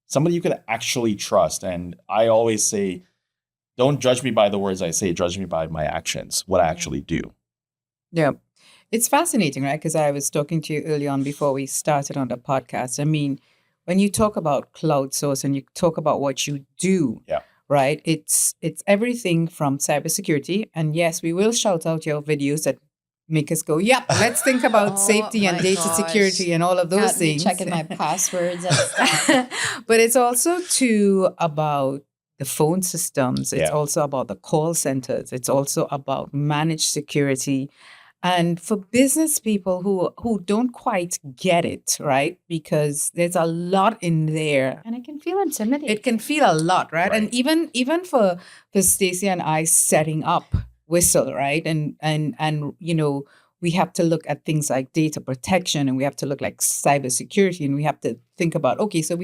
somebody you can actually trust. And I always say, don't judge me by the words I say, judge me by my actions, what I actually do. Yeah. It's fascinating, right? Because I was talking to you early on before we started on the podcast. I mean, when you talk about CloudSource and you talk about what you do, right? It's everything from cybersecurity. And yes, we will shout out your videos that make us go, yep, let's think about safety and data security and all of those things. Checking my passwords and stuff. But it's also about the phone systems. It's also about the call centers. It's also about managed security. And for business people who don't quite get it, right? Because there's a lot in there. And it can feel intimidating. It can feel a lot, right? And even for Stacey and I setting up Whistle, right? And we have to look at things like data protection, and we have to look like cybersecurity, and we have to think about, okay, so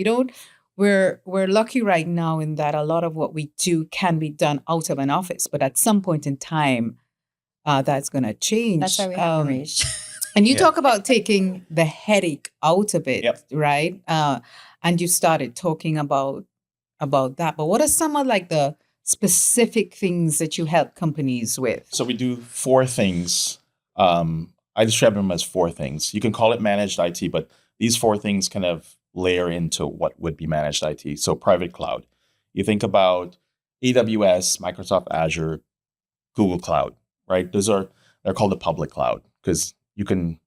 we're lucky right now in that a lot of what we do can be done out of an office, but at some point in time, that's going to change. That's why we have Naresh. And you talk about taking the headache out of it, right? And you started talking about that. But what are some of like the specific things that you help companies with? So we do 4 things. I describe them as 4 things. You can call it managed IT, but these 4 things kind of layer into what would be managed IT. So private cloud. You think about AWS, Microsoft Azure, Google Cloud. Right? They're called the public cloud because you can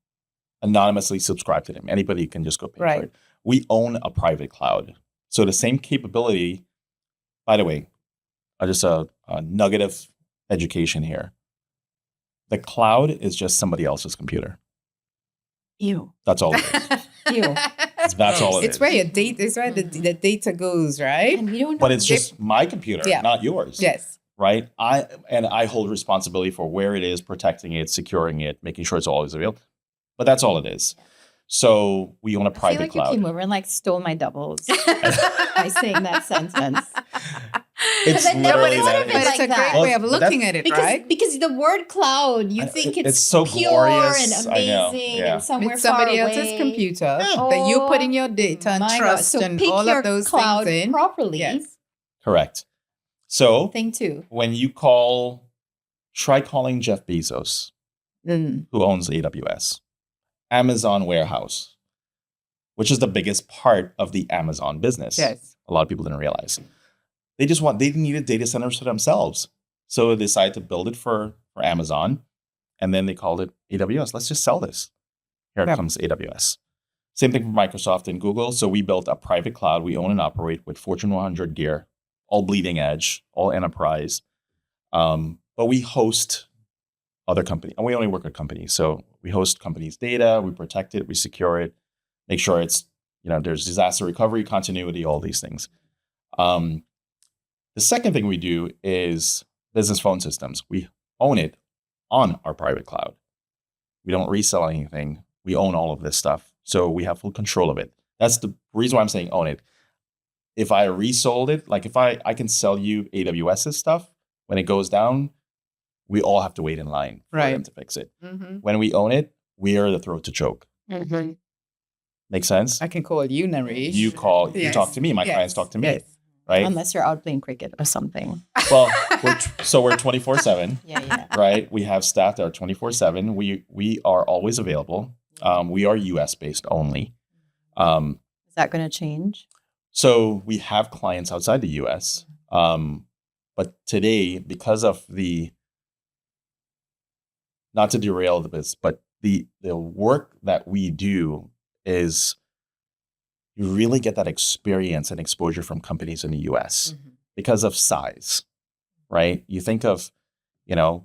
anonymously subscribe to them. Anybody can just go pay for it. We own a private cloud. So the same capability, by the way, just a nugget of education here. The cloud is just somebody else's computer. Ew. That's all it is. Ew. That's all it is. It's where the data goes, right? And we don't know. But it's just my computer, not yours. Yes. Right? I hold responsibility for where it is, protecting it, securing it, making sure it's always available. But that's all it is. So we own a private cloud. I feel like you came over and stole my doubles by saying that sentence. It's literally that. But it's a great way of looking at it, right? Because the word cloud, you think it's so pure glorious. and amazing and somewhere it's somebody far else's away. computer that you put in your data and trust So and pick all your of those cloud things in. properly. Yes. Correct. So Thing 2. when you try calling Jeff Bezos, who owns AWS, Amazon warehouse, which is the biggest part of the Amazon business. Yes. A lot of people didn't realize. They needed data centers for themselves. So they decided to build it for Amazon. And then they called it AWS. Let's just sell this. Here comes AWS. Same thing for Microsoft and Google. So we built a private cloud. We own and operate with Fortune 100 gear, all bleeding edge, all enterprise. But we host other companies. And we only work with companies. So we host companies' data. We protect it. We secure it. Make sure it's, there's disaster recovery, continuity, all these things. The second thing we do is business phone systems. We own it on our private cloud. We don't resell anything. We own all of this stuff. So we have full control of it. That's the reason why I'm saying own it. If I resold it, like if I can sell you AWS's stuff, when it goes down, we all have to wait in line for them Right. to fix it. Mm-hmm. When we own it, we are the throat to choke. Mm-hmm. Make sense? I can call you Naresh. You talk to me. My clients talk to me, Yes. right? Unless you're out playing cricket or something. Well, we're 24/7, Yeah. right? We have staff that are 24/7. We are always available. We are US based only. Is that going to change? So we have clients outside the US. But today, because of not to derail this, but the work that we do is you really get that experience and exposure from companies in the US because of size, right? You think of,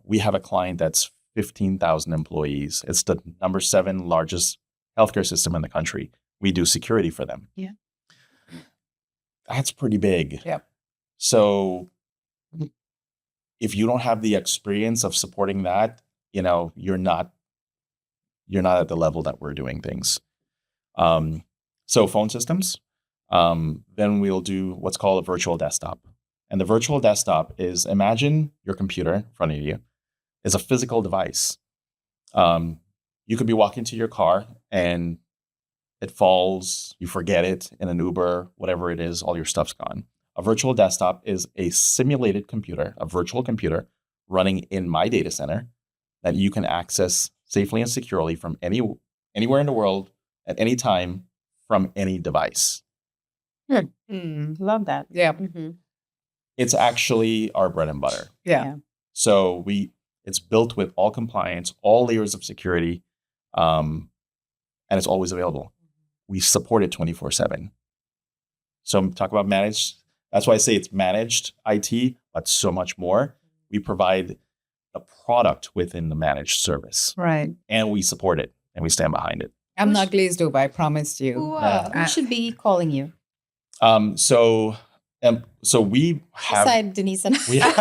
we have a client that's 15,000 employees. It's the number 7 largest healthcare system in the country. We do security for them. Yeah. That's pretty big. Yep. So if you don't have the experience of supporting that, you're not at the level that we're doing things. So phone systems, then we'll do what's called a virtual desktop. And the virtual desktop is, imagine your computer in front of you is a physical device. You could be walking to your car and it falls, you forget it in an Uber, whatever it is, all your stuff's gone. A virtual desktop is a simulated computer, a virtual computer running in my data center that you can access safely and securely from anywhere in the world at any time from any device. Love that. Yeah. Mm-hmm. It's actually our bread and butter. Yeah. So it's built with all compliance, all layers of security, and it's always available. We support it 24/7. So talk about managed. That's why I say it's managed IT, but so much more. We provide a product within the managed service. Right. And we support it and we stand behind it. I'm not glazed over, I promised you. Who should be calling you? So we have Aside Denise and we have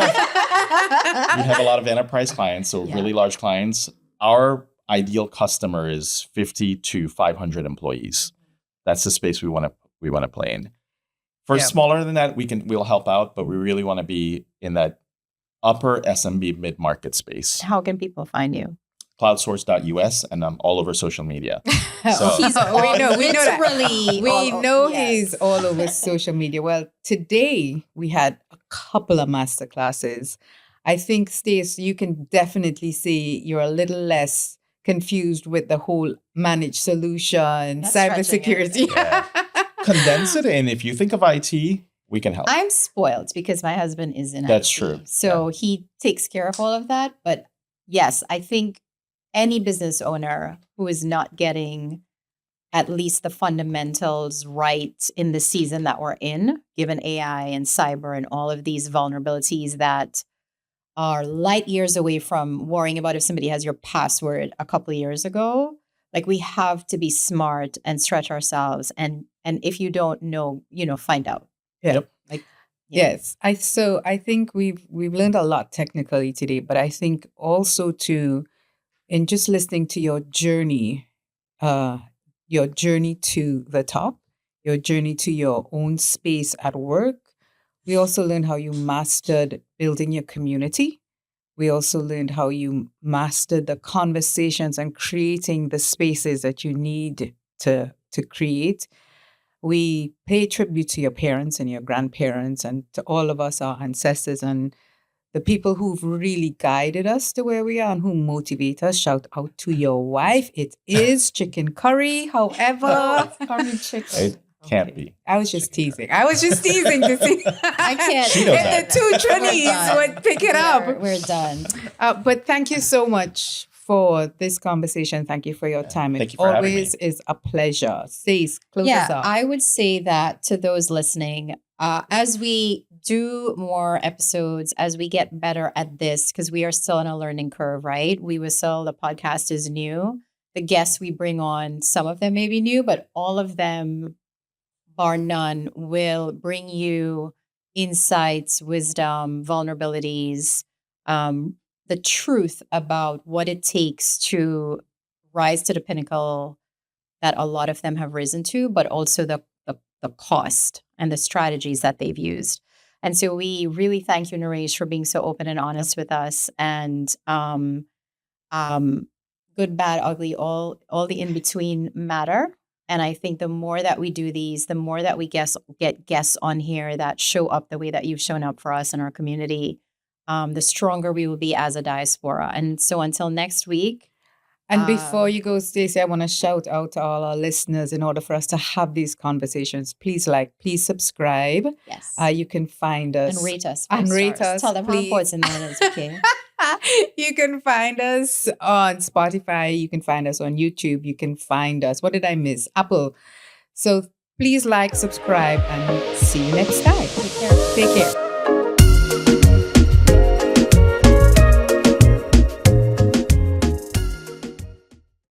a lot of enterprise clients, so really large clients. Our ideal customer is 50 to 500 employees. That's the space we want to play in. For smaller than that, we'll help out, but we really want to be in that upper SMB mid-market space. How can people find you? CloudSource.us, and I'm all over social media. So He's we know that. literally We all- know yes. he's all over social media. Well, today we had a couple of master classes. I think, Stacey, you can definitely see you're a little less confused with the whole managed solution, That's stretching cybersecurity. Yeah. Condense it, and if you think of IT, we can help. I'm spoiled because my husband is in That's IT, true. so he takes care of all of that. But yes, I think any business owner who is not getting at least the fundamentals right in the season that we're in, given AI and cyber and all of these vulnerabilities that are light years away from worrying about if somebody has your password a couple of years ago. Like, we have to be smart and stretch ourselves. And if you don't know, find out. Yeah. Yep. Yes. I think we've learned a lot technically today, but I think also in just listening to your journey to the top, your journey to your own space at work, we also learned how you mastered building your community. We also learned how you mastered the conversations and creating the spaces that you need to create. We pay tribute to your parents and your grandparents and to all of us, our ancestors, and the people who've really guided us to where we are and who motivate us. Shout out to your wife. It is chicken curry. However, Curry chicken. It can't be. I was just teasing. To see. I can't. She knows If that. the two Trinnies would pick it up. We're done. But thank you so much for this conversation. Thank you for your time. Thank It you for having always me. is a pleasure. Stace, close us up. I would say that to those listening, as we do more episodes, as we get better at this, because we are still on a learning curve, right? The podcast is new. The guests we bring on, some of them may be new, but all of them, bar none, will bring you insights, wisdom, vulnerabilities, the truth about what it takes to rise to the pinnacle that a lot of them have risen to, but also the cost and the strategies that they've used. And so we really thank you, Naresh, for being so open and honest with us. And good, bad, ugly, all the in between matter. And I think the more that we do these, the more that we get guests on here that show up the way that you've shown up for us in our community, the stronger we will be as a diaspora. And so until next week. And before you go, Stacey, I want to shout out to all our listeners. In order for us to have these conversations, please subscribe. Yes. You can find us. And rate us. And rate stars. us. Tell them please. how important that is, okay? You can find us on Spotify. You can find us on YouTube. You can find us. What did I miss? Apple. So please subscribe, and see you next time. Take care. Take care.